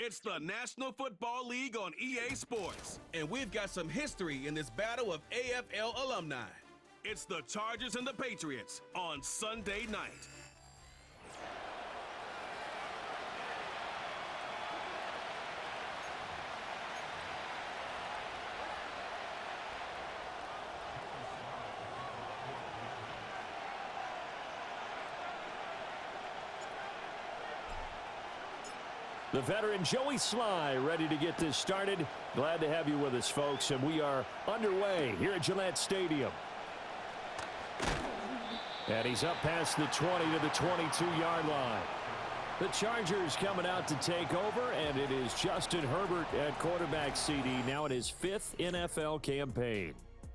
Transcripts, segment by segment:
It's the National Football League on EA Sports, and we've got some history in this battle of AFL alumni. It's the Chargers and the Patriots on Sunday night. The veteran Joey Sly ready to get this started. Glad to have you with us, folks, and we are underway here at Gillette Stadium. And he's up past the 20 to the 22-yard line. The Chargers coming out to take over, and it is Justin Herbert at quarterback CD, now in his 5th NFL campaign.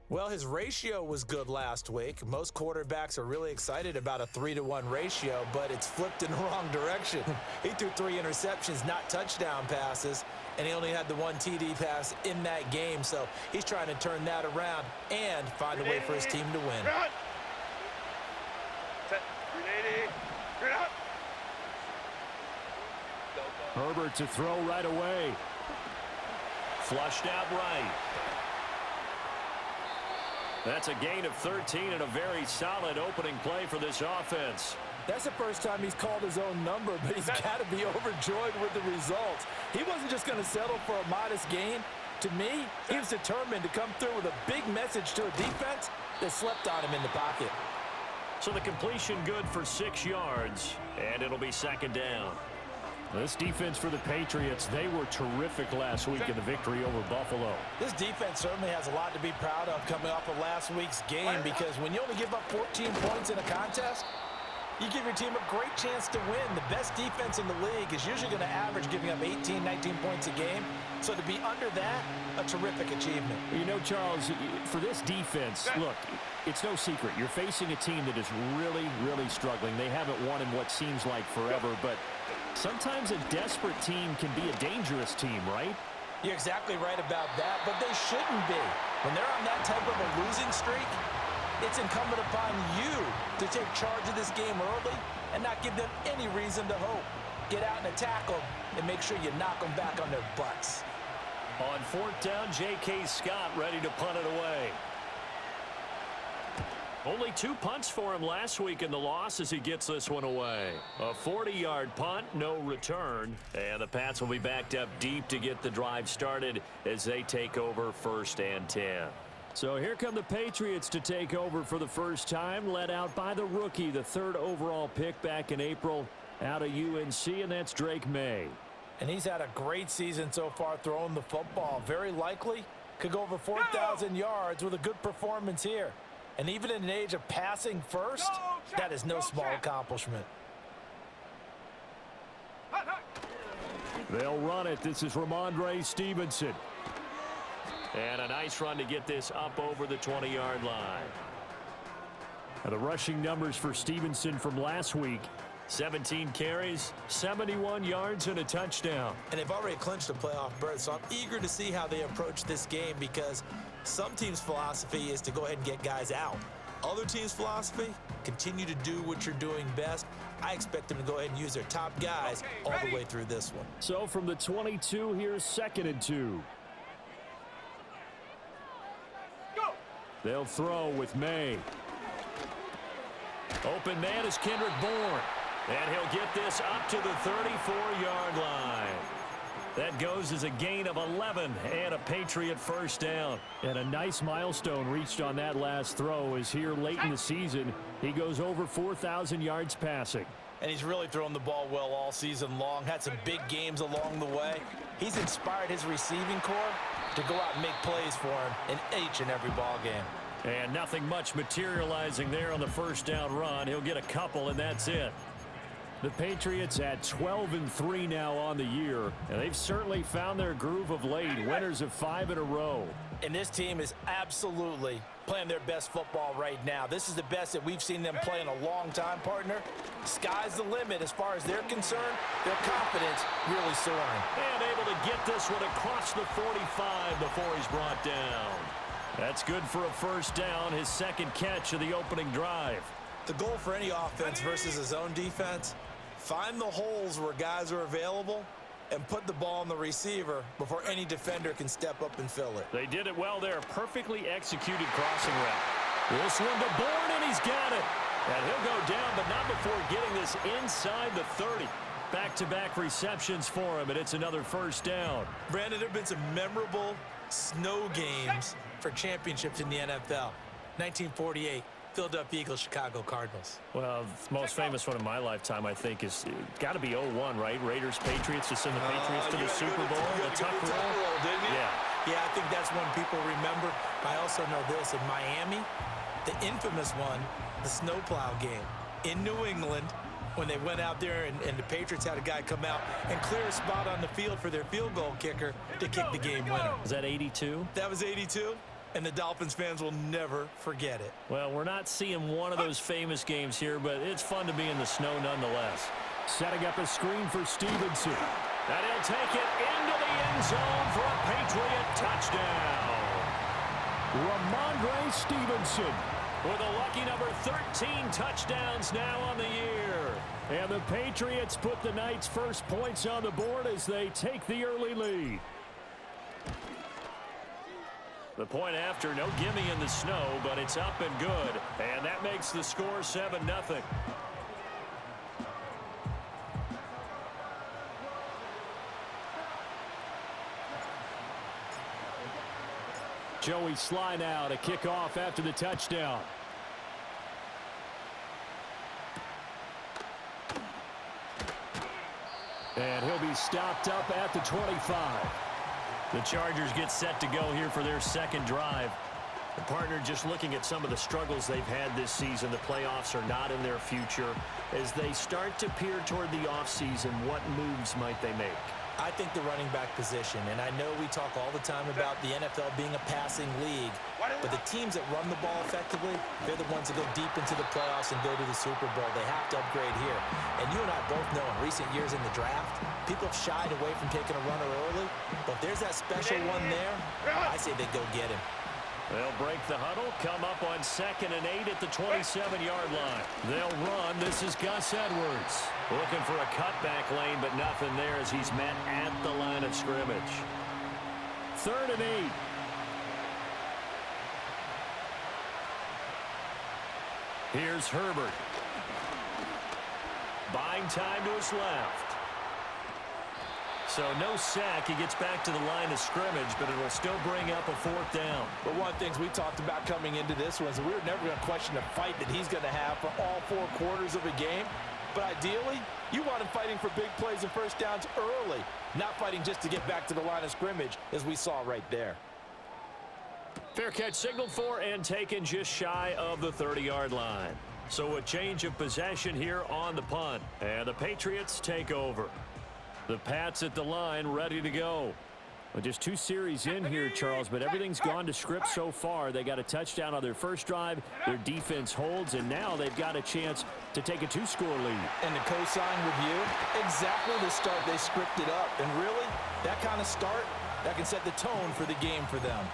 Well, his ratio was good last week. Most quarterbacks are really excited about a 3-to-1 ratio, but it's flipped in the wrong direction. He threw 3 interceptions, not touchdown passes, and he only had the 1 TD pass in that game. So he's trying to turn that around and find a way for his team to win. Herbert to throw right away. Flushed out right. That's a gain of 13 and a very solid opening play for this offense. That's the first time he's called his own number, but he's got to be overjoyed with the results. He wasn't just going to settle for a modest gain. To me, he was determined to come through with a big message to a defense that slept on him in the pocket. So the completion good for 6 yards, and it'll be second down. This defense for the Patriots, they were terrific last week in the victory over Buffalo. This defense certainly has a lot to be proud of coming off of last week's game, because when you only give up 14 points in a contest, you give your team a great chance to win. The best defense in the league is usually going to average giving up 18, 19 points a game. So to be under that, a terrific achievement. You know, Charles, for this defense, look, it's no secret. You're facing a team that is really, really struggling. They haven't won in what seems like forever, but sometimes a desperate team can be a dangerous team, right? You're exactly right about that, but they shouldn't be. When they're on that type of a losing streak, it's incumbent upon you to take charge of this game early and not give them any reason to hope. Get out and attack them and make sure you knock them back on their butts. On 4th down, J.K. Scott ready to punt it away. Only 2 punts for him last week in the loss as he gets this one away. A 40-yard punt, no return. And the Pats will be backed up deep to get the drive started as they take over 1st and 10. So here come the Patriots to take over for the first time, led out by the rookie, the 3rd overall pick back in April out of UNC, and that's Drake May. And he's had a great season so far throwing the football. Very likely could go over 4,000 yards with a good performance here. And even in an age of passing first, that is no small accomplishment. They'll run it. This is Ramondre Stevenson. And a nice run to get this up over the 20-yard line. Now the rushing numbers for Stevenson from last week: 17 carries, 71 yards, and a touchdown. And they've already clinched a playoff berth, so I'm eager to see how they approach this game, because some teams' philosophy is to go ahead and get guys out. Other teams' philosophy, continue to do what you're doing best. I expect them to go ahead and use their top guys all the way through this one. So from the 22, here's 2nd and 2. They'll throw with May. Open man is Kendrick Bourne. And he'll get this up to the 34-yard line. That goes as a gain of 11 and a Patriot first down. And a nice milestone reached on that last throw, as here late in the season, he goes over 4,000 yards passing. And he's really thrown the ball well all season long. Had some big games along the way. He's inspired his receiving corps to go out and make plays for him in each and every ball game. And nothing much materializing there on the first down run. He'll get a couple, and that's it. The Patriots at 12-3 now on the year, and they've certainly found their groove of late, winners of 5 in a row. And this team is absolutely playing their best football right now. This is the best that we've seen them play in a long time, partner. Sky's the limit as far as they're concerned. Their confidence really soaring. And able to get this one across the 45 before he's brought down. That's good for a first down, his 2nd catch of the opening drive. The goal for any offense versus his own defense: find the holes where guys are available and put the ball on the receiver before any defender can step up and fill it. They did it well there. Perfectly executed crossing route. This one to Bourne, and he's got it. And he'll go down, but not before getting this inside the 30. Back-to-back receptions for him, and it's another first down. Brandon, there have been some memorable snow games for championships in the NFL. 1948, Philadelphia Eagles, Chicago Cardinals. Well, the most famous one in my lifetime, I think, is got to be 01, right? Raiders, Patriots, to send the Patriots to the Super Bowl. The tuck roll, didn't you? Yeah. Yeah, I think that's one people remember. I also know this. In Miami, the infamous one, the snowplow game in New England, when they went out there and the Patriots had a guy come out and clear a spot on the field for their field goal kicker to kick the game winner. Was that 82? That was 82, and the Dolphins fans will never forget it. Well, we're not seeing one of those famous games here, but it's fun to be in the snow nonetheless. Setting up a screen for Stevenson. And he'll take it into the end zone for a Patriot touchdown. Ramondre Stevenson with a lucky number 13 touchdowns now on the year. And the Patriots put the night's first points on the board as they take the early lead. The point after, no gimme in the snow, but it's up and good. And that makes the score 7-0. Joey Sly now to kick off after the touchdown. And he'll be stopped up at the 25. The Chargers get set to go here for their second drive. The partner just looking at some of the struggles they've had this season. The playoffs are not in their future. As they start to peer toward the offseason, what moves might they make? I think the running back position, and I know we talk all the time about the NFL being a passing league, but the teams that run the ball effectively, they're the ones that go deep into the playoffs and go to the Super Bowl. They have to upgrade here. And you and I both know in recent years in the draft, people have shied away from taking a runner early, but if there's that special one there, I say they go get him. They'll break the huddle, come up on 2nd and 8 at the 27-yard line. They'll run. This is Gus Edwards. Looking for a cutback lane, but nothing there as he's met at the line of scrimmage. 3rd and 8. Here's Herbert. Buying time to his left. So no sack. He gets back to the line of scrimmage, but it'll still bring up a 4th down. But one of the things we talked about coming into this was we were never going to question the fight that he's going to have for all 4 quarters of a game. But ideally, you want him fighting for big plays and first downs early, not fighting just to get back to the line of scrimmage, as we saw right there. Fair catch signaled for and taken just shy of the 30-yard line. So a change of possession here on the punt, and the Patriots take over. The Pats at the line, ready to go. Well, just 2 series in here, Charles, but everything's gone to script so far. They got a touchdown on their first drive. Their defense holds, and now they've got a chance to take a 2-score lead. And to co-sign with you, exactly the start they scripted up. And really, that kind of start, that can set the tone for the game for them.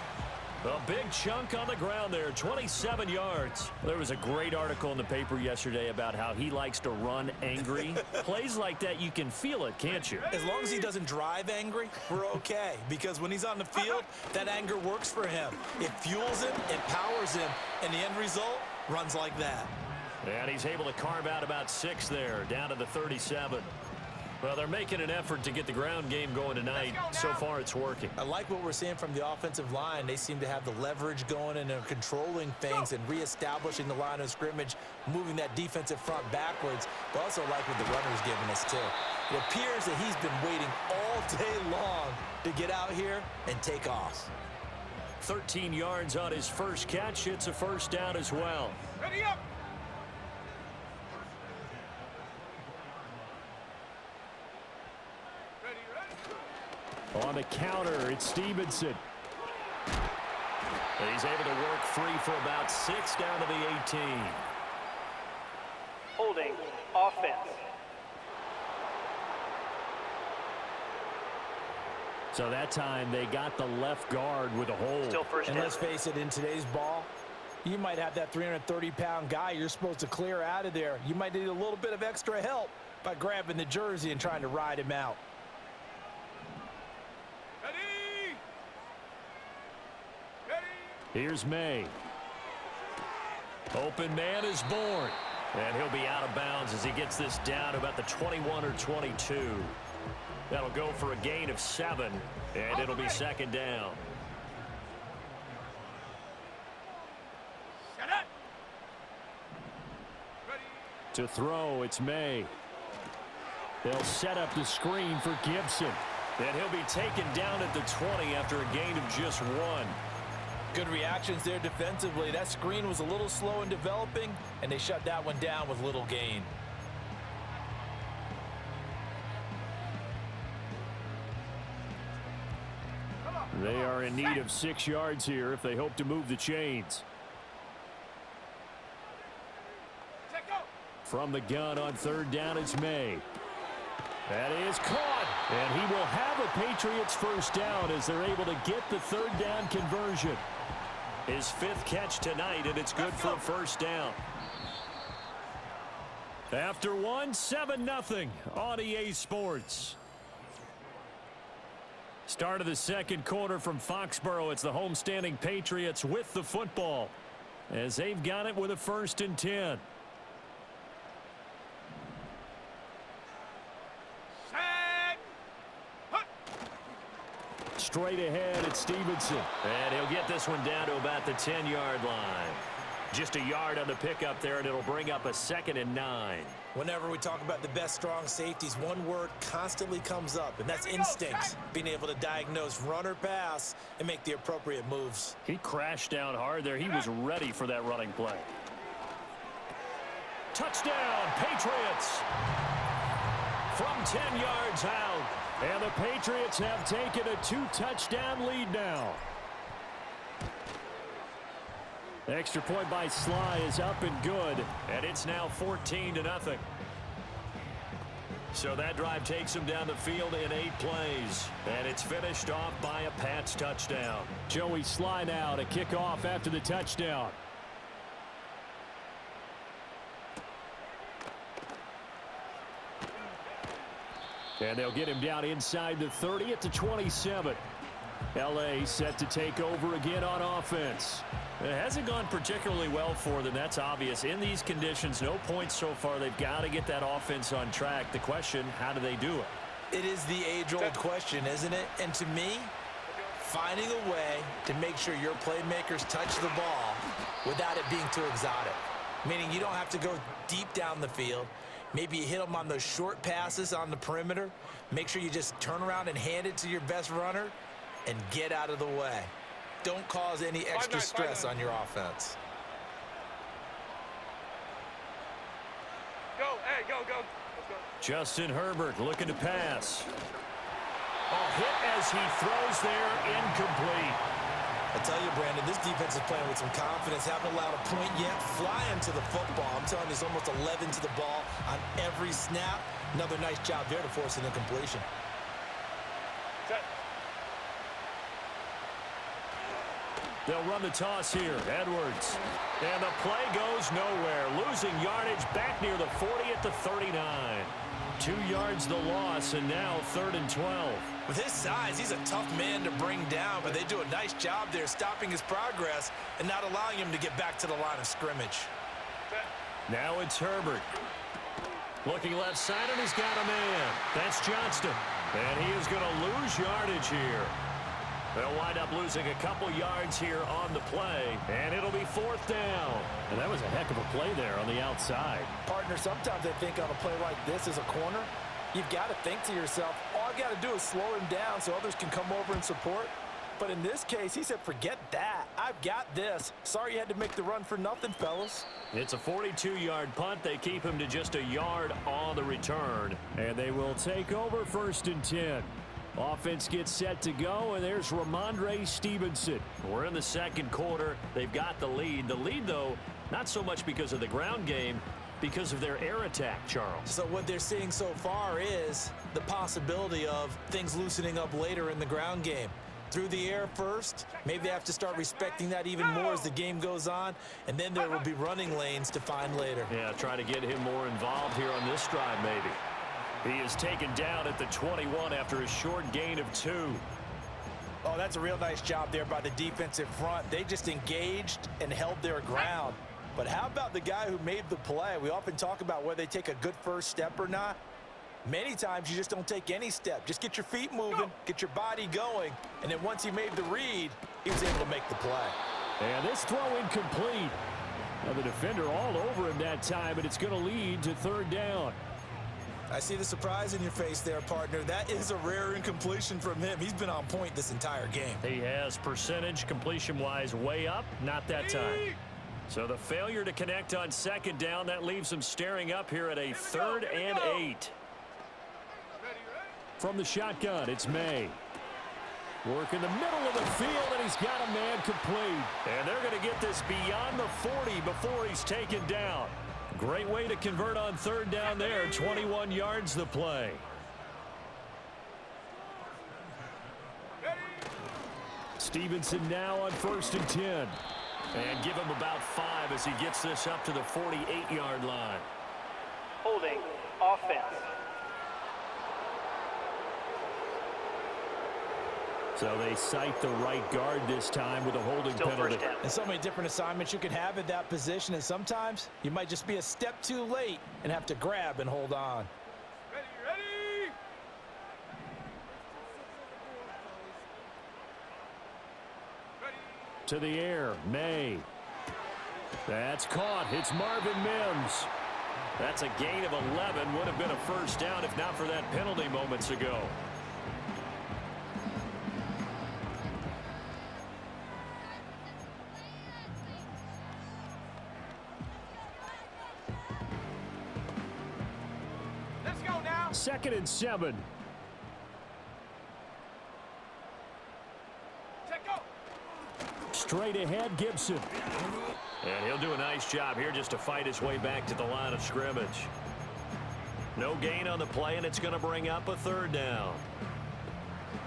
A big chunk on the ground there, 27 yards. There was a great article in the paper yesterday about how he likes to run angry. Plays like that, you can feel it, can't you? As long as he doesn't drive angry, we're okay. Because when he's on the field, that anger works for him. It fuels him, it powers him, and the end result runs like that. And he's able to carve out about 6 there, down to the 37. Well, they're making an effort to get the ground game going tonight. So far, it's working. I like what we're seeing from the offensive line. They seem to have the leverage going and they're controlling things and reestablishing the line of scrimmage, moving that defensive front backwards, but also like what the runner's giving us, too. It appears that he's been waiting all day long to get out here and take off. 13 yards on his first catch. It's a first down as well. Ready up! On the counter, it's Stevenson. He's able to work free for about 6 down to the 18. Holding offense. So that time they got the left guard with a hold. Still first And down. let's face it, in today's ball, you might have that 330-pound guy you're supposed to clear out of there. You might need a little bit of extra help by grabbing the jersey and trying to ride him out. Here's May. Open man is born. And he'll be out of bounds as he gets this down to about the 21 or 22. That'll go for a gain of 7, and it'll be second down. To throw, it's May. They'll set up the screen for Gibson. And he'll be taken down at the 20 after a gain of just 1. Good reactions there defensively. That screen was a little slow in developing, and they shut that one down with little gain. They are in need of 6 yards here if they hope to move the chains. From the gun on third down, it's May. That is caught, and he will have a Patriots first down as they're able to get the third down conversion. His 5th catch tonight, and it's good for a first down. After 1, 7-0 on EA Sports. Start of the second quarter from Foxborough. It's the homestanding Patriots with the football as they've got it with a 1st and 10. Straight ahead, it's Stevenson. And he'll get this one down to about the 10-yard line. Just a yard on the pickup there, and it'll bring up a 2nd and 9. Whenever we talk about the best strong safeties, one word constantly comes up, and that's instinct. Being able to diagnose run or pass and make the appropriate moves. He crashed down hard there. He was ready for that running play. Touchdown, Patriots! From 10 yards out. And the Patriots have taken a 2-touchdown lead now. The extra point by Sly is up and good. And it's now 14-0. So that drive takes him down the field in 8 plays. And it's finished off by a Pats touchdown. Joey Sly now to kick off after the touchdown. And they'll get him down inside the 30 at the 27. L.A. set to take over again on offense. It hasn't gone particularly well for them. That's obvious. In these conditions, no points so far. They've got to get that offense on track. The question, how do they do it? It is the age-old question, isn't it? And to me, finding a way to make sure your playmakers touch the ball without it being too exotic. Meaning you don't have to go deep down the field. Maybe you hit them on those short passes on the perimeter. Make sure you just turn around and hand it to your best runner and get out of the way. Don't cause any extra stress on your offense. Go, hey, go. Let's go. Justin Herbert looking to pass. Hit as he throws there, incomplete. I tell you, Brandon, this defense is playing with some confidence. Haven't allowed a point yet. Flying to the football. I'm telling you, there's almost 11 to the ball on every snap. Another nice job there to force an incompletion. Set. They'll run the toss here. Edwards. And the play goes nowhere. Losing yardage back near the 40 at the 39. 2 yards the loss, and now 3rd and 12. With his size, he's a tough man to bring down, but they do a nice job there stopping his progress and not allowing him to get back to the line of scrimmage. Now it's Herbert. Looking left side, and he's got a man. That's Johnston. And he is going to lose yardage here. They'll wind up losing a couple yards here on the play, and it'll be 4th down. And that was a heck of a play there on the outside. Partner, sometimes I think on a play like this as a corner, you've got to think to yourself, all I got to do is slow him down so others can come over and support. But in this case, he said, forget that. I've got this. Sorry you had to make the run for nothing, fellas. It's a 42-yard punt. They keep him to just a yard on the return. And they will take over 1st and 10. Offense gets set to go, and there's Ramondre Stevenson. We're in the second quarter. They've got the lead. The lead, though, not so much because of the ground game, because of their air attack, Charles. So what they're seeing so far is the possibility of things loosening up later in the ground game. Through the air first, maybe they have to start respecting that even more as the game goes on, and then there will be running lanes to find later. Yeah, try to get him more involved here on this drive, maybe. He is taken down at the 21 after a short gain of 2. Oh, that's a real nice job there by the defensive front. They just engaged and held their ground. But how about the guy who made the play? We often talk about whether they take a good first step or not. Many times you just don't take any step. Just get your feet moving, get your body going, and then once he made the read, he was able to make the play. And this throw incomplete. Now the defender all over him that time, and it's going to lead to third down. I see the surprise in your face there, partner. That is a rare incompletion from him. He's been on point this entire game. He has percentage completion-wise way up, not that time. So the failure to connect on second down, that leaves him staring up here at a 3rd and 8. From the shotgun, it's May. Work in the middle of the field, and he's got a man complete. And they're going to get this beyond the 40 before he's taken down. Great way to convert on third down there. 21 yards the play. Stevenson now on 1st and 10. And give him about 5 as he gets this up to the 48-yard line. Holding offense. So they cite the right guard this time with a holding penalty. And so many different assignments you can have at that position, and sometimes you might just be a step too late and have to grab and hold on. Ready. To the air, May. That's caught. It's Marvin Mims. That's a gain of 11. Would have been a first down if not for that penalty moments ago. Let's go now. 2nd and 7. Check go. Straight ahead, Gibson. And he'll do a nice job here just to fight his way back to the line of scrimmage. No gain on the play, and it's going to bring up a 3rd down.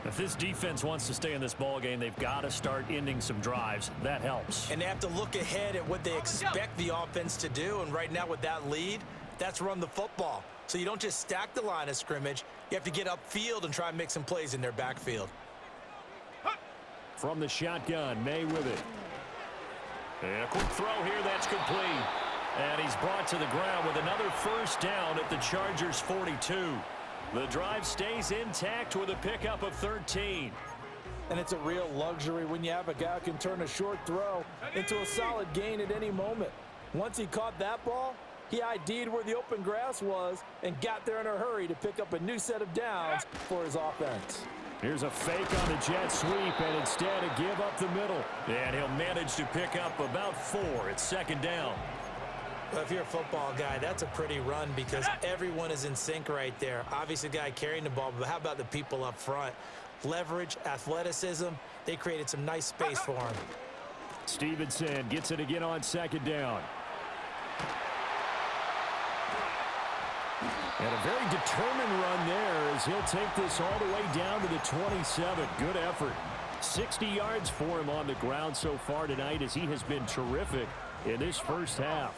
If this defense wants to stay in this ball game, they've got to start ending some drives. That helps. And they have to look ahead at what they expect the offense to do. And right now with that lead, that's run the football. So you don't just stack the line of scrimmage. You have to get upfield and try and make some plays in their backfield. From the shotgun, May with it. And a quick throw here, that's complete. And he's brought to the ground with another first down at the Chargers 42. The drive stays intact with a pickup of 13. And it's a real luxury when you have a guy who can turn a short throw into a solid gain at any moment. Once he caught that ball, he ID'd where the open grass was and got there in a hurry to pick up a new set of downs for his offense. Here's a fake on the jet sweep, and instead a give up the middle. And he'll manage to pick up about 4. It's 2nd down. Well, if you're a football guy, that's a pretty run because everyone is in sync right there. Obviously, the guy carrying the ball, but how about the people up front? Leverage, athleticism, they created some nice space for him. Stevenson gets it again on 2nd down. And a very determined run there as he'll take this all the way down to the 27. Good effort. 60 yards for him on the ground so far tonight as he has been terrific in this first half.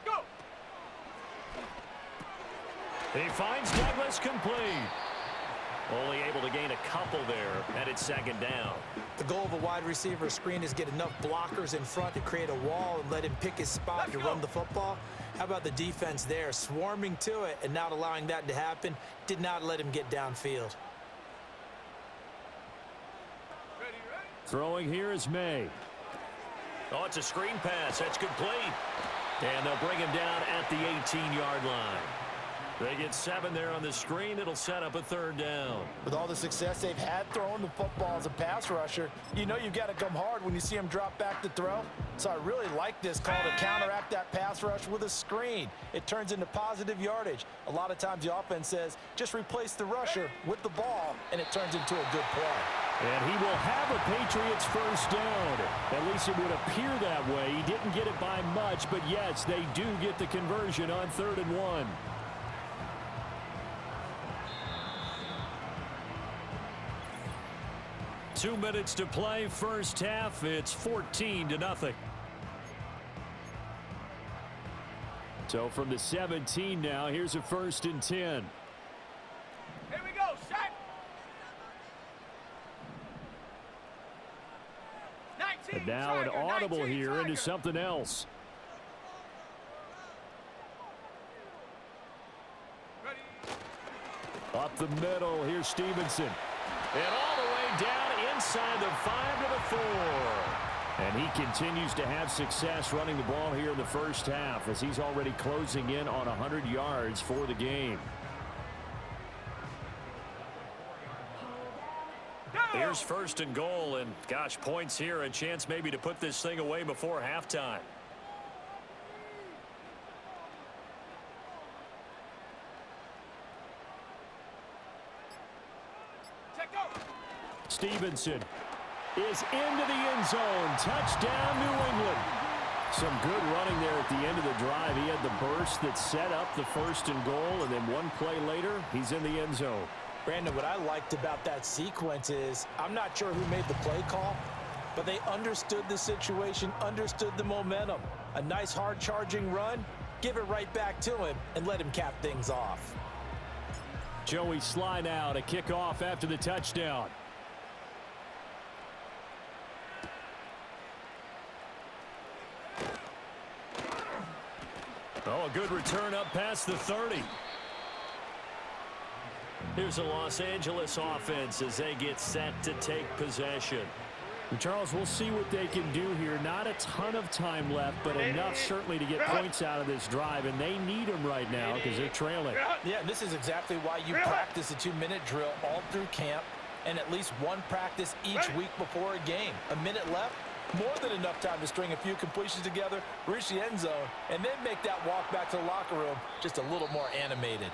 Go. He finds Douglas complete. Only able to gain a couple there, and it's 2nd down. The goal of a wide receiver screen is get enough blockers in front to create a wall and let him pick his spot to run the football. How about the defense there, swarming to it and not allowing that to happen? Did not let him get downfield. Throwing here is May. Oh, it's a screen pass. That's complete. And they'll bring him down at the 18-yard line. They get 7 there on the screen. It'll set up a 3rd down. With all the success they've had throwing the football as a pass rusher, you know you've got to come hard when you see him drop back to throw. So I really like this call to counteract that pass rush with a screen. It turns into positive yardage. A lot of times the offense says, just replace the rusher with the ball, and it turns into a good play. And he will have a Patriots first down. At least it would appear that way. He didn't get it by much, but yes, they do get the conversion on 3rd and 1. Two minutes to play, first half. It's 14-0. So from the 17 now, here's a 1st and 10. Here we go, set. 19, And now an Tiger, audible 19, here Tiger. into something else. Ready. Up the middle, here's Stevenson. And all the way down inside the 5 to the 4. And he continues to have success running the ball here in the first half as he's already closing in on 100 yards for the game. Here's 1st and goal, and gosh, points here, a chance maybe to put this thing away before halftime. Check go. Stevenson is into the end zone. Touchdown, New England. Some good running there at the end of the drive. He had the burst that set up the 1st and goal, and then one play later, he's in the end zone. Brandon, what I liked about that sequence is I'm not sure who made the play call, but they understood the situation, understood the momentum. A nice hard charging run, give it right back to him and let him cap things off. Joey Sly now to kick off after the touchdown. Oh, a good return up past the 30. Here's a Los Angeles offense as they get set to take possession. Charles, we'll see what they can do here. Not a ton of time left, but enough certainly to get points out of this drive, and they need them right now because they're trailing. Yeah, this is exactly why you practice a 2-minute drill all through camp and at least one practice each week before a game. A minute left, more than enough time to string a few completions together, reach the end zone, and then make that walk back to the locker room just a little more animated.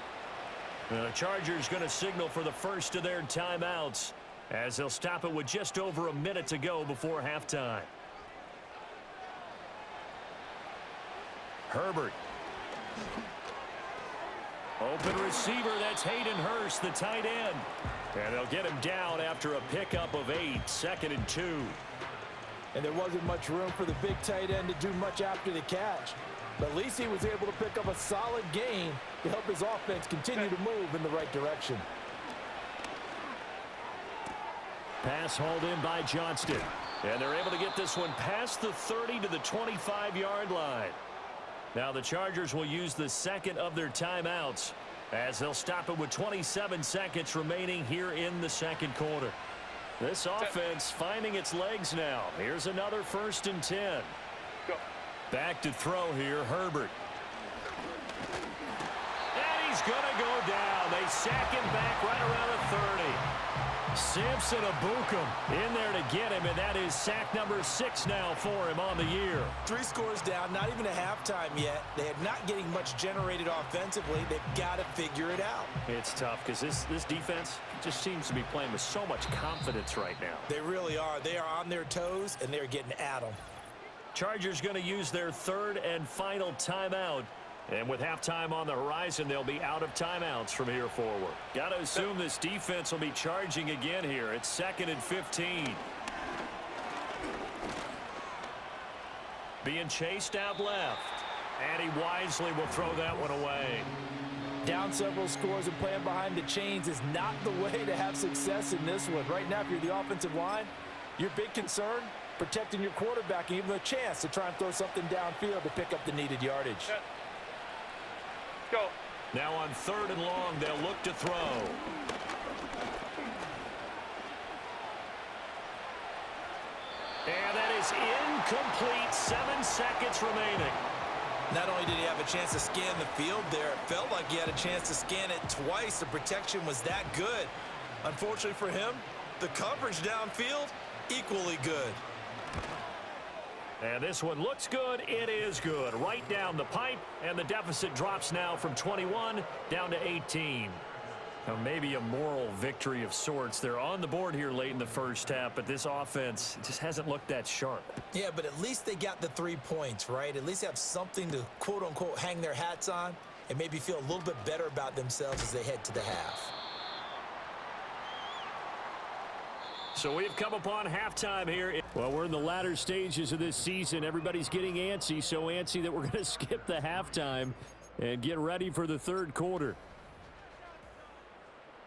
The Chargers going to signal for the first of their timeouts as they'll stop it with just over a minute to go before halftime. Herbert. Open receiver, that's Hayden Hurst, the tight end. And they'll get him down after a pickup of 8, 2nd and 2. And there wasn't much room for the big tight end to do much after the catch. But at least he was able to pick up a solid gain to help his offense continue to move in the right direction. Pass hauled in by Johnston. And they're able to get this one past the 30 to the 25-yard line. Now the Chargers will use the second of their timeouts as they'll stop it with 27 seconds remaining here in the second quarter. This offense finding its legs now. Here's another 1st and 10. Back to throw here, Herbert. And he's going to go down. They sack him back right around the 30. Samson Abukum in there to get him, and that is sack number 6 now for him on the year. 3 scores down, not even a halftime yet. They are not getting much generated offensively. They've got to figure it out. It's tough because this defense just seems to be playing with so much confidence right now. They really are. They are on their toes, and they're getting at them. Chargers going to use their 3rd and final timeout. And with halftime on the horizon, they'll be out of timeouts from here forward. Got to assume this defense will be charging again here. It's 2nd and 15. Being chased out left. And he wisely will throw that one away. Down several scores and playing behind the chains is not the way to have success in this one. Right now, if you're the offensive line, your big concern, protecting your quarterback and even a chance to try and throw something downfield to pick up the needed yardage. Go. Now on 3rd and long, they'll look to throw. And that is incomplete. 7 seconds remaining. Not only did he have a chance to scan the field there, it felt like he had a chance to scan it twice. The protection was that good. Unfortunately for him, the coverage downfield, equally good. And this one looks good. It is good. Right down the pipe, and the deficit drops now from 21 down to 18. Now maybe a moral victory of sorts. They're on the board here late in the first half, but this offense just hasn't looked that sharp. Yeah, but at least they got the 3 points, right? At least have something to, quote-unquote, hang their hats on and maybe feel a little bit better about themselves as they head to the half. So we've come upon halftime here. Well, we're in the latter stages of this season. Everybody's getting antsy, so antsy that we're going to skip the halftime and get ready for the third quarter.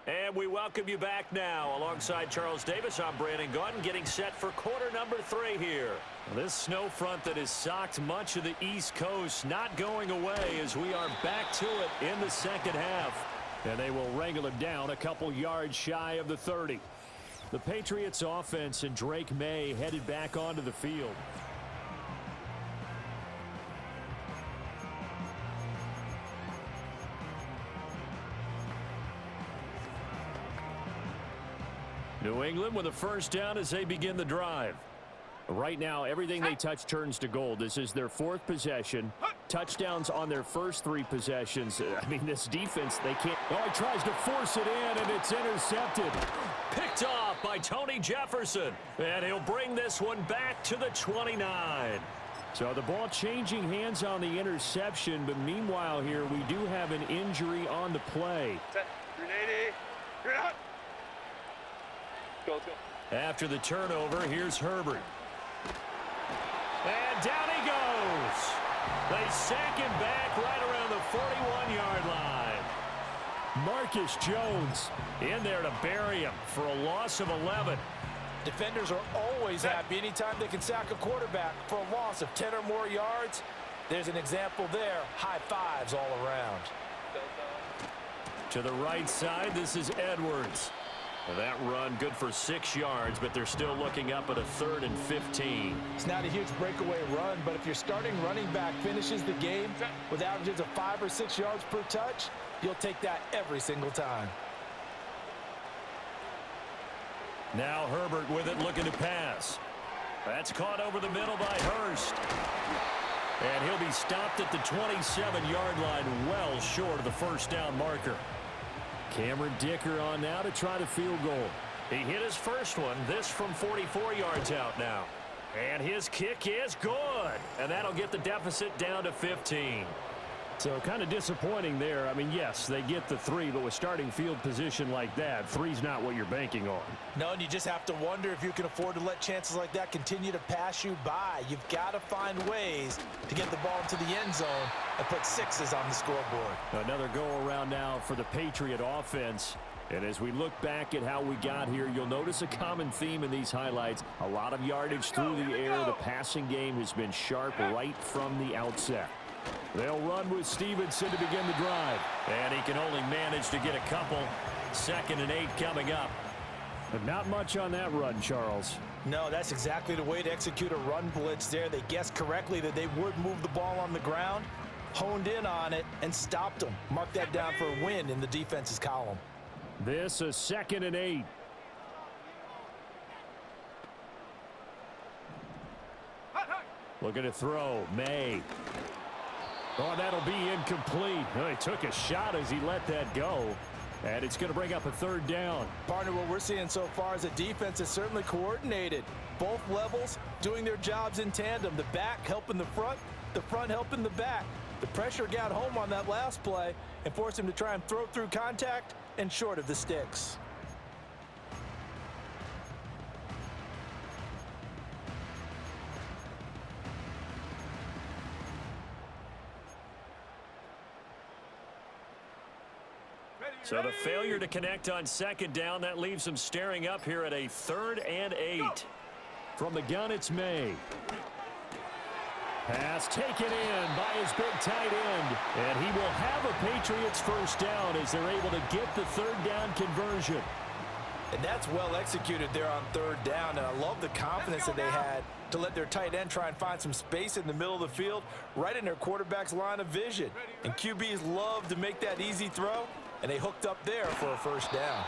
And we welcome you back now. Alongside Charles Davis, I'm Brandon Gaudin, getting set for quarter number 3 here. This snow front that has socked much of the East Coast not going away as we are back to it in the second half. And they will wrangle him down a couple yards shy of the 30. The Patriots offense and Drake May headed back onto the field. New England with a first down as they begin the drive. Right now, everything they touch turns to gold. This is their 4th possession. Touchdowns on their first 3 possessions. I mean, this defense, they can't. Oh, he tries to force it in, and it's intercepted. Picked off by Tony Jefferson. And he'll bring this one back to the 29. So the ball changing hands on the interception, but meanwhile here, we do have an injury on the play. Set. 380. You're out. Go, let's go. After the turnover, here's Herbert. And down he goes. They sack him back right around the 41-yard line. Marcus Jones in there to bury him for a loss of 11. Defenders are always happy anytime they can sack a quarterback for a loss of 10 or more yards. There's an example there. High fives all around. To the right side, this is Edwards. That run good for 6 yards, but they're still looking up at a 3rd and 15. It's not a huge breakaway run, but if your starting running back finishes the game with averages of 5 or 6 yards per touch, you'll take that every single time. Now Herbert with it, looking to pass. That's caught over the middle by Hurst. And he'll be stopped at the 27-yard line, well short of the first down marker. Cameron Dicker on now to try the field goal. He hit his first one, this from 44 yards out now. And his kick is good. And that'll get the deficit down to 15. So kind of disappointing there. I mean, yes, they get the 3, but with starting field position like that, 3's not what you're banking on. No, and you just have to wonder if you can afford to let chances like that continue to pass you by. You've got to find ways to get the ball into the end zone and put 6s on the scoreboard. Another go-around now for the Patriot offense. And as we look back at how we got here, you'll notice a common theme in these highlights. A lot of yardage through the air. The passing game has been sharp right from the outset. They'll run with Stevenson to begin the drive. And he can only manage to get a couple. 2nd and 8 coming up. But not much on that run, Charles. No, that's exactly the way to execute a run blitz there. They guessed correctly that they would move the ball on the ground, honed in on it, and stopped them. Mark that down for a win in the defense's column. This is 2nd and 8. Looking to throw. May. Oh, that'll be incomplete. Oh, he took a shot as he let that go. And it's going to bring up a 3rd down. Partner, what we're seeing so far is a defense is certainly coordinated. Both levels doing their jobs in tandem. The back helping the front helping the back. The pressure got home on that last play and forced him to try and throw through contact and short of the sticks. So the failure to connect on 2nd down, that leaves them staring up here at a 3rd and 8. From the gun, it's May. Pass taken in by his big tight end. And he will have a Patriots first down as they're able to get the 3rd down conversion. And that's well executed there on 3rd down. And I love the confidence that they had to let their tight end try and find some space in the middle of the field, right in their quarterback's line of vision. And QBs love to make that easy throw. And they hooked up there for a first down.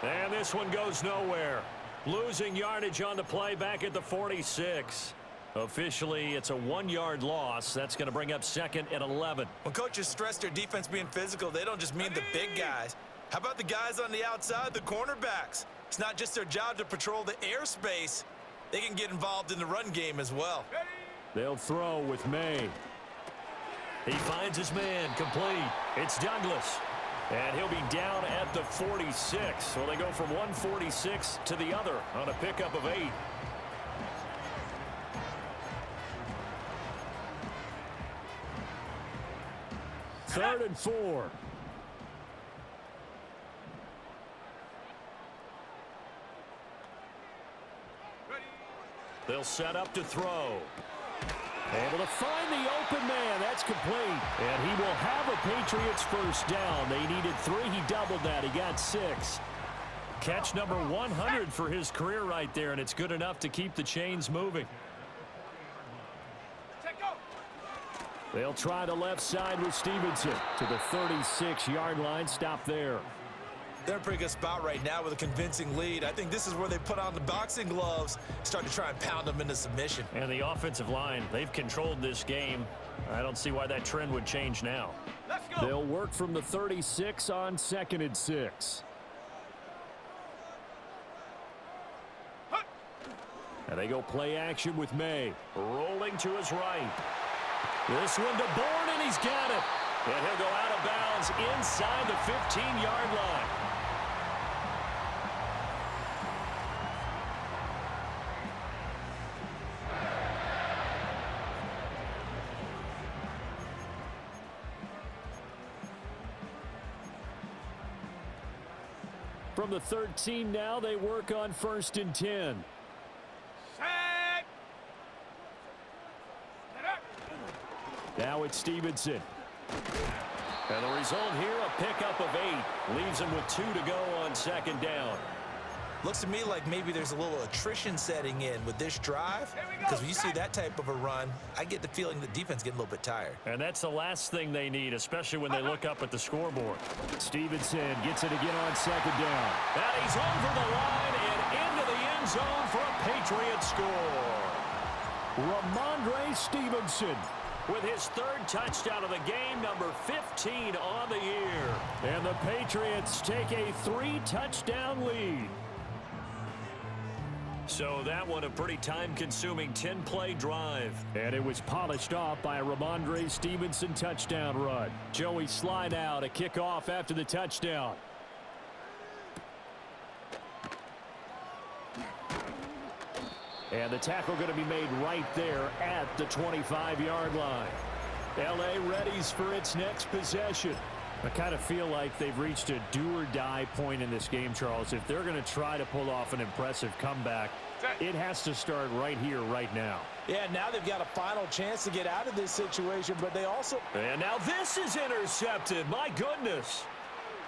And this one goes nowhere. Losing yardage on the play back at the 46. Officially, it's a 1-yard loss. That's going to bring up 2nd and 11. When coaches stress their defense being physical, they don't just mean the big guys. How about the guys on the outside, the cornerbacks? It's not just their job to patrol the airspace. They can get involved in the run game as well. They'll throw with May. He finds his man, complete. It's Douglas. And he'll be down at the 46. So they go from 146 to the other on a pickup of 8. Third and 4. They'll set up to throw. Able to find the open man. That's complete. And he will have a Patriots first down. They needed 3. He doubled that. He got 6. Catch number 100 for his career right there, and it's good enough to keep the chains moving. They'll try the left side with Stevenson to the 36-yard line. Stop there. They're in a pretty good spot right now with a convincing lead. I think this is where they put on the boxing gloves, start to try and pound them into submission. And the offensive line, they've controlled this game. I don't see why that trend would change now. Let's go. They'll work from the 36 on 2nd and 6. And they go play action with May. Rolling to his right. This one to Bourne, and he's got it. And he'll go out of bounds inside the 15-yard line. From the 13 now, they work on 1st and 10. Now it's Stevenson. And the result here, a pickup of 8. Leaves him with 2 to go on 2nd down. Looks to me like maybe there's a little attrition setting in with this drive, because when you see that type of a run, I get the feeling the defense getting a little bit tired. And that's the last thing they need, especially when they look up at the scoreboard. Stevenson gets it again on 2nd down. And he's over the line and into the end zone for a Patriots score. Ramondre Stevenson with his 3rd touchdown of the game, number 15 on the year. And the Patriots take a 3-touchdown lead. So that one a pretty time-consuming 10-play drive. And it was polished off by a Ramondre Stevenson touchdown run. Joey slide out, a kickoff after the touchdown. And the tackle going to be made right there at the 25-yard line. L.A. readies for its next possession. I kind of feel like they've reached a do-or-die point in this game, Charles. If they're going to try to pull off an impressive comeback, it has to start right here, right now. Yeah, now they've got a final chance to get out of this situation, but they also... And now this is intercepted. My goodness.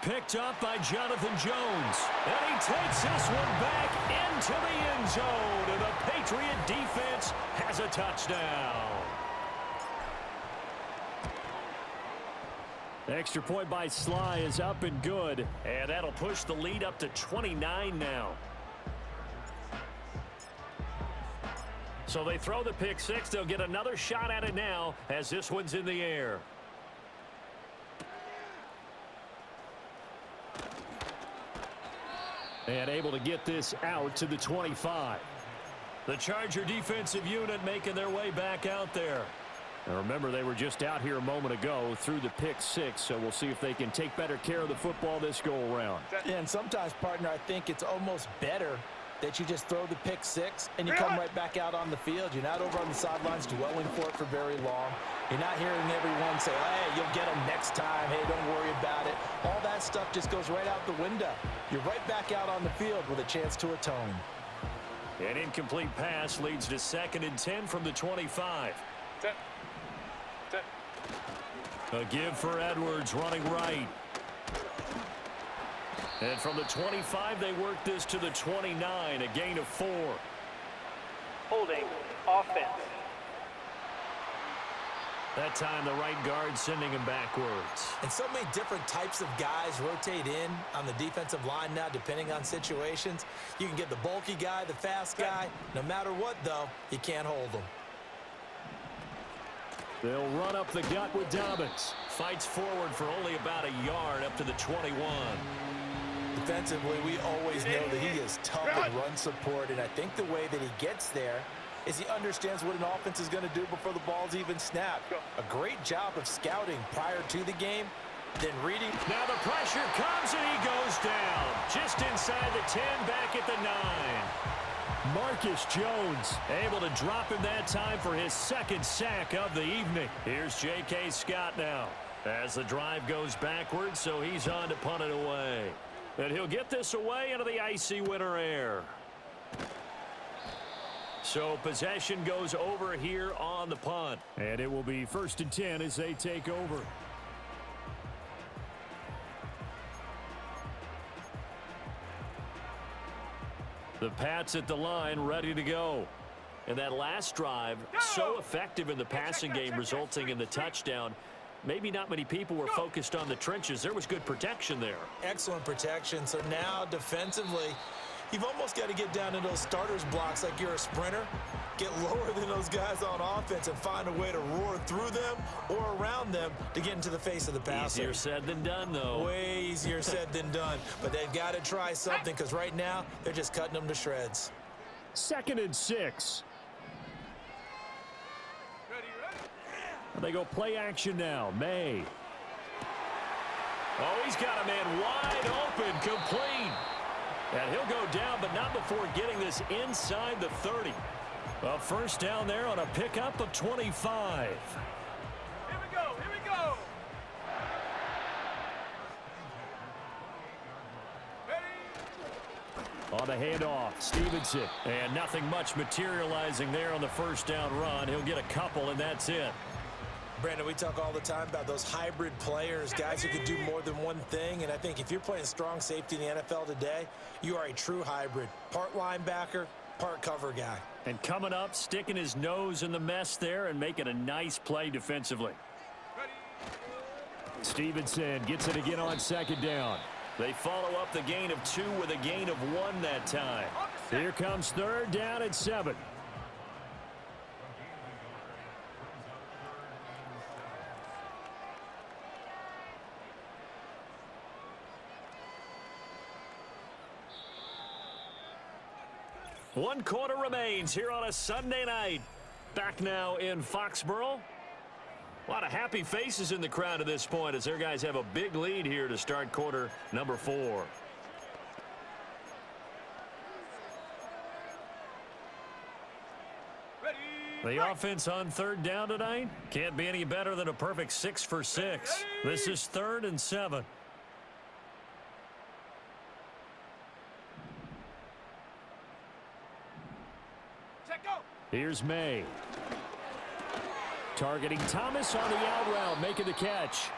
Picked up by Jonathan Jones. And he takes this one back into the end zone. And the Patriot defense has a touchdown. Extra point by Sly is up and good. And that'll push the lead up to 29 now. So they throw the pick 6. They'll get another shot at it now as this one's in the air. And able to get this out to the 25. The Charger defensive unit making their way back out there. Now remember, they were just out here a moment ago through the pick 6, so we'll see if they can take better care of the football this go-around. Yeah, and sometimes, partner, I think it's almost better that you just throw the pick 6 and you come right back out on the field. You're not over on the sidelines dwelling for it for very long. You're not hearing everyone say, hey, you'll get them next time. Hey, don't worry about it. All that stuff just goes right out the window. You're right back out on the field with a chance to atone. An incomplete pass leads to 2nd and 10 from the 25. A give for Edwards running right. And from the 25, they work this to the 29, a gain of 4. Holding offense. That time, the right guard sending him backwards. And so many different types of guys rotate in on the defensive line now, depending on situations. You can get the bulky guy, the fast guy. No matter what, though, you can't hold them. They'll run up the gut with Dobbins. Fights forward for only about a yard up to the 21. Defensively, we always know that he is tough in run support, and I think the way that he gets there is he understands what an offense is going to do before the ball's even snapped. A great job of scouting prior to the game, Then reading. Now the pressure comes and he goes down. Just inside the 10, back at the 9. Marcus Jones able to drop him that time for his second sack of the evening. Here's J.K. Scott now as the drive goes backwards, so he's on to punt it away. And he'll get this away into the icy winter air. So possession goes over here on the punt. And it will be 1st and 10 as they take over. The Pats at the line, ready to go. And that last drive, so effective in the passing game, resulting in the touchdown. Maybe not many people were focused on the trenches. There was good protection there. Excellent protection. So now defensively, you've almost got to get down to those starters blocks like you're a sprinter. Get lower than those guys on offense and find a way to roar through them or around them to get into the face of the passer. Easier said than done, though. Way easier said than done. But they've got to try something because right now they're just cutting them to shreds. 2nd and 6. They go play action now. May. Oh, he's got a man wide open, complete. And he'll go down, but not before getting this inside the 30. A first down there on a pickup of 25. Here we go, here we go. On the handoff, Stevenson. And nothing much materializing there on the first down run. He'll get a couple, and that's it. Brandon, we talk all the time about those hybrid players, guys who can do more than one thing. And I think if you're playing strong safety in the NFL today, you are a true hybrid. Part linebacker, part cover guy. And coming up, sticking his nose in the mess there and making a nice play defensively. Stevenson gets it again on 2nd down. They follow up the gain of 2 with a gain of 1 that time. Here comes 3rd down and 7. One quarter remains here on a Sunday night. Back now in Foxborough. A lot of happy faces in the crowd at this point as their guys have a big lead here to start quarter number 4. The offense on 3rd down tonight can't be any better than a perfect 6 for 6. This is 3rd and 7. Here's May. Targeting Thomas on the out route, making the catch.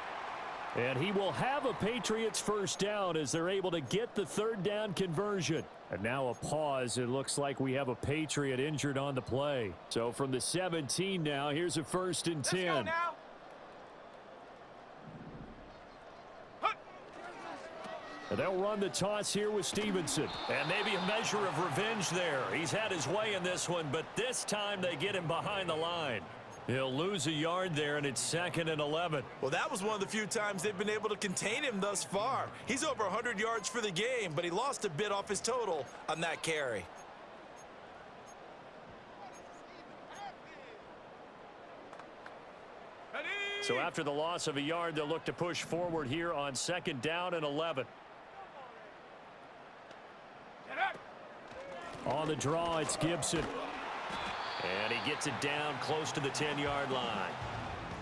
And he will have a Patriots first down as they're able to get the 3rd down conversion. And now a pause. It looks like we have a Patriot injured on the play. So from the 17 now, here's a 1st and 10. Let's go now. And they'll run the toss here with Stevenson. And maybe a measure of revenge there. He's had his way in this one, but this time they get him behind the line. He'll lose a yard there, and it's 2nd and 11. Well, that was one of the few times they've been able to contain him thus far. He's over 100 yards for the game, but he lost a bit off his total on that carry. So after the loss of a yard, they'll look to push forward here on 2nd down and 11. On the draw, it's Gibson. And he gets it down close to the 10-yard line.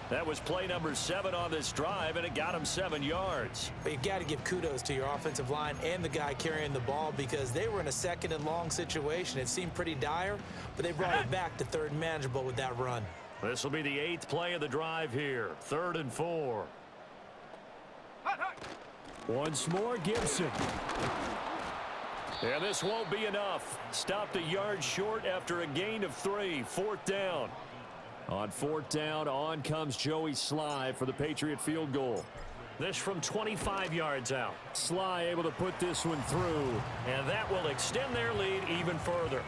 That was play number 7 on this drive, and it got him 7 yards. But you got to give kudos to your offensive line and the guy carrying the ball because they were in a 2nd and long situation. It seemed pretty dire, but they brought it back to 3rd and manageable with that run. This will be the 8th play of the drive here. 3rd and 4. Once more, Gibson. And this won't be enough. Stopped a yard short after a gain of 3. 4th down. On 4th down, on comes Joey Sly for the Patriot field goal. This from 25 yards out. Sly able to put this one through. And that will extend their lead even further.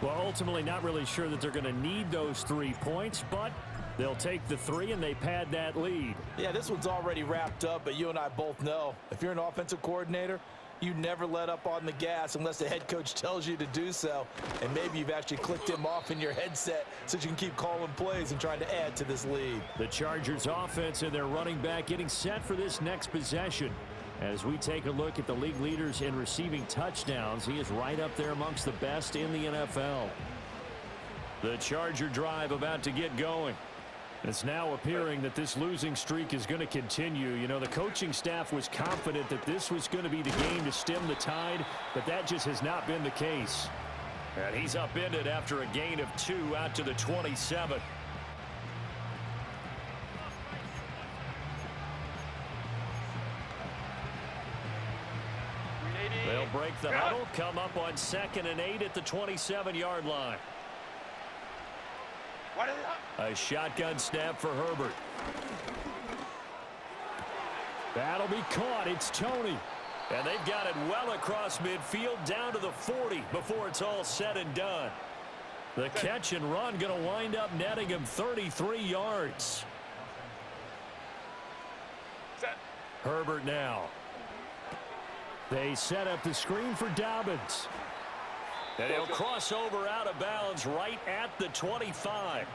Well, ultimately not really sure that they're going to need those 3 points, but they'll take the 3 and they pad that lead. Yeah, this one's already wrapped up, but you and I both know if you're an offensive coordinator, You never let up on the gas unless the head coach tells you to do so. And maybe you've actually clicked him off in your headset so you can keep calling plays and trying to add to this lead. The Chargers offense and their running back getting set for this next possession. As we take a look at the league leaders in receiving touchdowns, he is right up there amongst the best in the NFL. The Charger drive about to get going. It's now appearing that this losing streak is going to continue. You know, the coaching staff was confident that this was going to be the game to stem the tide, but that just has not been the case. And he's upended after a gain of 2 out to the 27. They'll break the huddle, come up on 2nd and 8 at the 27-yard line. A shotgun snap for Herbert. That'll be caught. It's Tony. And they've got it well across midfield down to the 40 before it's all said and done. The catch and run going to wind up netting him 33 yards. Herbert now. They set up the screen for Dobbins. And he'll cross over out of bounds right at the 25.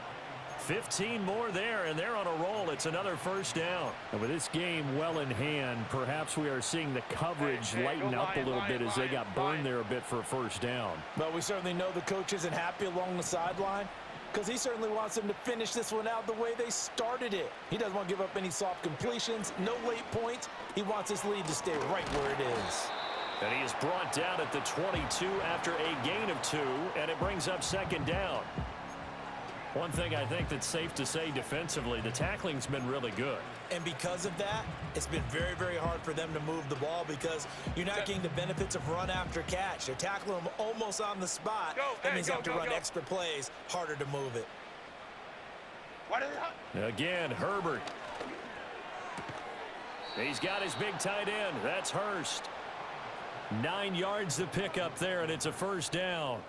15 more there, and they're on a roll. It's another first down. And with this game well in hand, perhaps we are seeing the coverage lighten up a little bit as they got burned there a bit for a first down. But we certainly know the coach isn't happy along the sideline because he certainly wants them to finish this one out the way they started it. He doesn't want to give up any soft completions, no late points. He wants his lead to stay right where it is. And he is brought down at the 22 after a gain of 2, and it brings up 2nd down. One thing I think that's safe to say defensively, the tackling's been really good. And because of that, it's been very, very hard for them to move the ball because you're not getting the benefits of run after catch. They're tackling them almost on the spot. That means you have to run extra plays, harder to move it. Again, Herbert. He's got his big tight end. That's Hurst. 9 yards to pick up there, and it's a first down.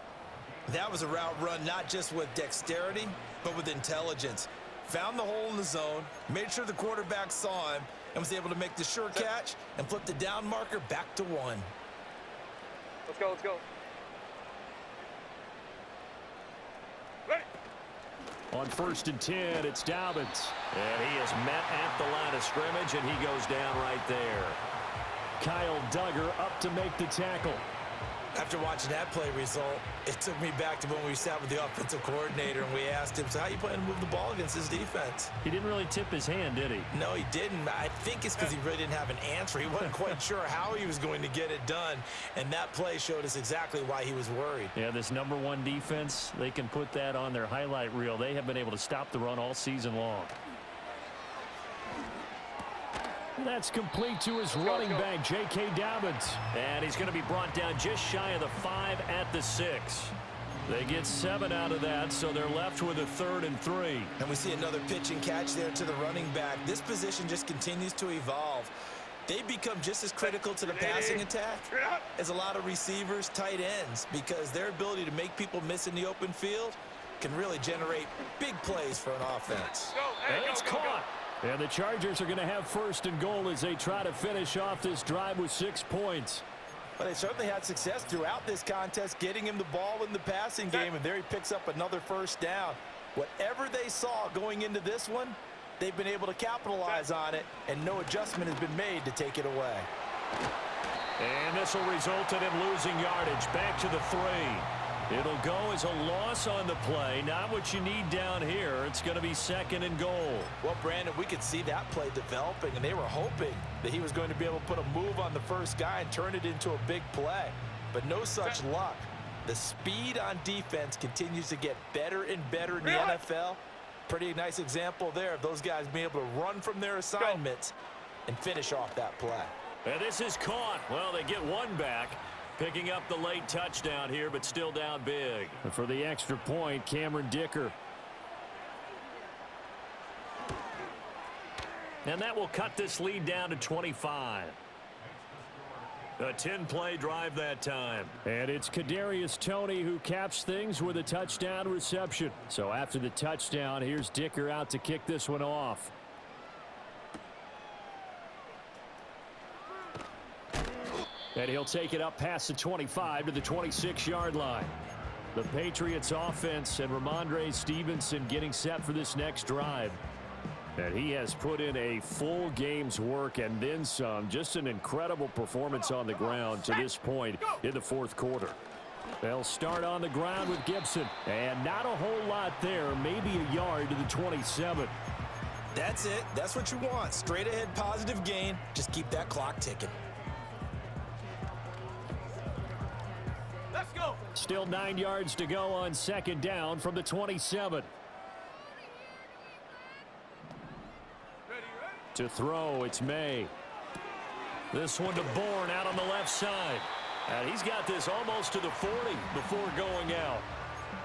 That was a route run not just with dexterity, but with intelligence. Found the hole in the zone, made sure the quarterback saw him, and was able to make the sure catch and flip the down marker back to 1. Let's go, let's go. Ready. On 1st and 10, it's Dobbins. And he is met at the line of scrimmage, and he goes down right there. Kyle Duggar up to make the tackle. After watching that play result, it took me back to when we sat with the offensive coordinator and we asked him, so how you plan to move the ball against this defense? He didn't really tip his hand, did he? No, he didn't. I think it's because he really didn't have an answer. He wasn't quite sure how he was going to get it done, and that play showed us exactly why he was worried. Yeah, this #1 defense, they can put that on their highlight reel. They have been able to stop the run all season long. That's complete to his running back, J.K. Dobbins. And he's going to be brought down just shy of the 5 at the 6. They get 7 out of that, so they're left with a 3rd and 3. And we see another pitch and catch there to the running back. This position just continues to evolve. They become just as critical to the passing attack as a lot of receivers, tight ends, because their ability to make people miss in the open field can really generate big plays for an offense. And it's caught. And the Chargers are going to have 1st and goal as they try to finish off this drive with 6 points. But they certainly had success throughout this contest, getting him the ball in the passing game, and there he picks up another first down. Whatever they saw going into this one, they've been able to capitalize on it, and no adjustment has been made to take it away. And this will result in him losing yardage back to the 3. It'll go as a loss on the play. Not what you need down here. It's going to be 2nd and goal. Well, Brandon, we could see that play developing, and they were hoping that he was going to be able to put a move on the first guy and turn it into a big play. But no such luck. The speed on defense continues to get better and better in the NFL. Pretty nice example there of those guys being able to run from their assignments and finish off that play. And this is caught. Well, they get 1 back. Picking up the late touchdown here, but still down big. And for the extra point, Cameron Dicker. And that will cut this lead down to 25. A 10-play drive that time. And it's Kadarius Toney who caps things with a touchdown reception. So after the touchdown, here's Dicker out to kick this one off. And he'll take it up past the 25 to the 26-yard line. The Patriots offense and Ramondre Stevenson getting set for this next drive. And he has put in a full game's work and then some. Just an incredible performance on the ground to this point in the fourth quarter. They'll start on the ground with Gibson. And not a whole lot there. Maybe a yard to the 27. That's it. That's what you want. Straight ahead positive gain. Just keep that clock ticking. Let's go. Still 9 yards to go on second down from the 27. To throw, it's May. This one to Bourne out on the left side. And he's got this almost to the 40 before going out.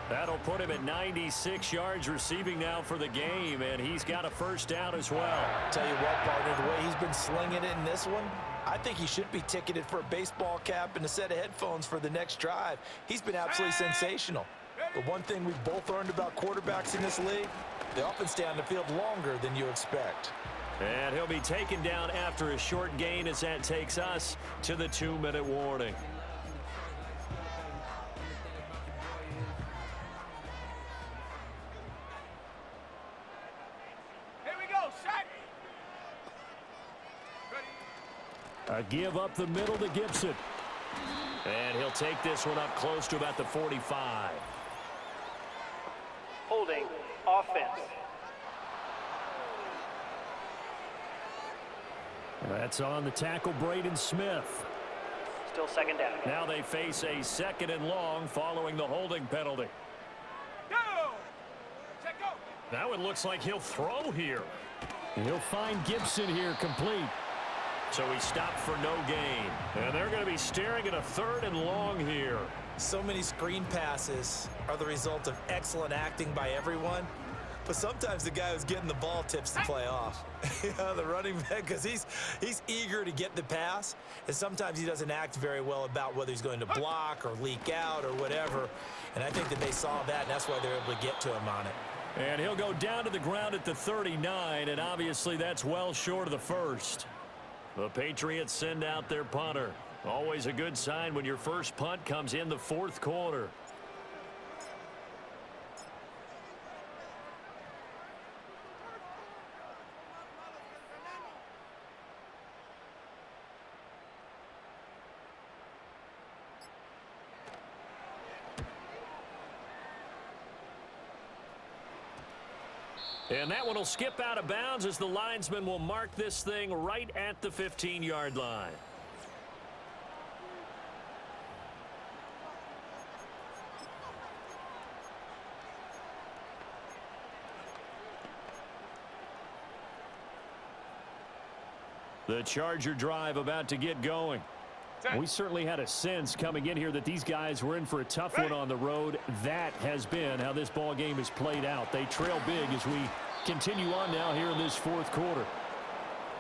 That'll put him at 96 yards receiving now for the game, and he's got a first down as well. Tell you what, partner, the way he's been slinging it in this one, I think he should be ticketed for a baseball cap and a set of headphones for the next drive. He's been absolutely sensational. But one thing we've both learned about quarterbacks in this league, they often stay on the field longer than you expect. And he'll be taken down after a short gain as that takes us to the 2-minute warning. Here we go, sack. A give up the middle to Gibson. And he'll take this one up close to about the 45. Holding. Offense. That's on the tackle, Braden Smith. Still second down. Now they face a 2nd and long following the holding penalty. Go. Check go. Now it looks like he'll throw here. He'll find Gibson here complete. So he stopped for no gain. And they're going to be staring at a 3rd and long here. So many screen passes are the result of excellent acting by everyone. But sometimes the guy who's getting the ball tips the play off. The running back, because he's eager to get the pass, and sometimes he doesn't act very well about whether he's going to block or leak out or whatever. And I think that they saw that, and that's why they're able to get to him on it. And he'll go down to the ground at the 39, and obviously that's well short of the first. The Patriots send out their punter. Always a good sign when your first punt comes in the fourth quarter. And that one will skip out of bounds as the linesman will mark this thing right at the 15-yard line. The Charger drive about to get going. We certainly had a sense coming in here that these guys were in for a tough one on the road. That has been how this ball game has played out. They trail big as we continue on now here in this fourth quarter.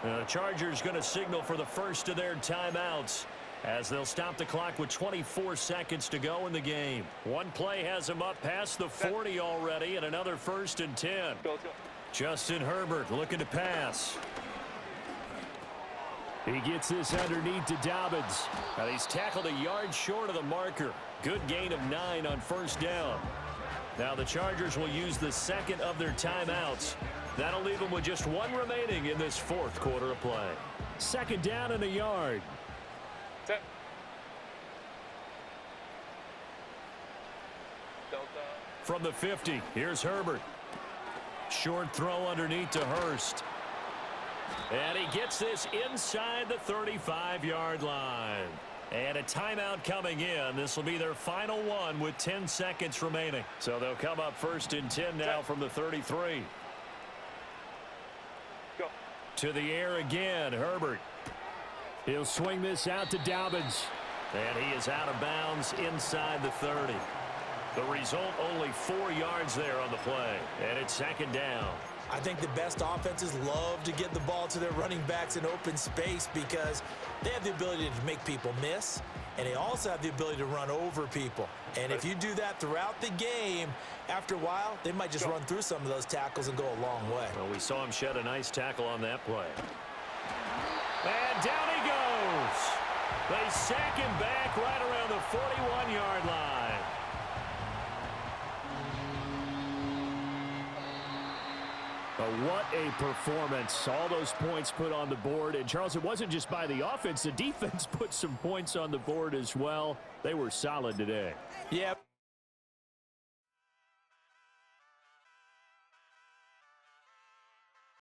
The Chargers going to signal for the first of their timeouts as they'll stop the clock with 24 seconds to go in the game. One play has them up past the 40 already, and another 1st and 10. Justin Herbert looking to pass. He gets this underneath to Dobbins. And he's tackled a yard short of the marker. Good gain of 9 on first down. Now the Chargers will use the second of their timeouts. That'll leave them with just 1 remaining in this fourth quarter of play. 2nd down and a yard. Set. From the 50, here's Herbert. Short throw underneath to Hurst. And he gets this inside the 35-yard line. And a timeout coming in. This will be their final one with 10 seconds remaining. So they'll come up 1st and 10 now from the 33. Go. To the air again, Herbert. He'll swing this out to Dobbins. And he is out of bounds inside the 30. The result, only 4 yards there on the play. And it's 2nd down. I think the best offenses love to get the ball to their running backs in open space because they have the ability to make people miss, and they also have the ability to run over people. And if you do that throughout the game, after a while, they might just run through some of those tackles and go a long way. Well, we saw him shed a nice tackle on that play. And down he goes. They sack him back right around the 41-yard line. But what a performance. All those points put on the board. And, Charles, it wasn't just by the offense. The defense put some points on the board as well. They were solid today. Yeah,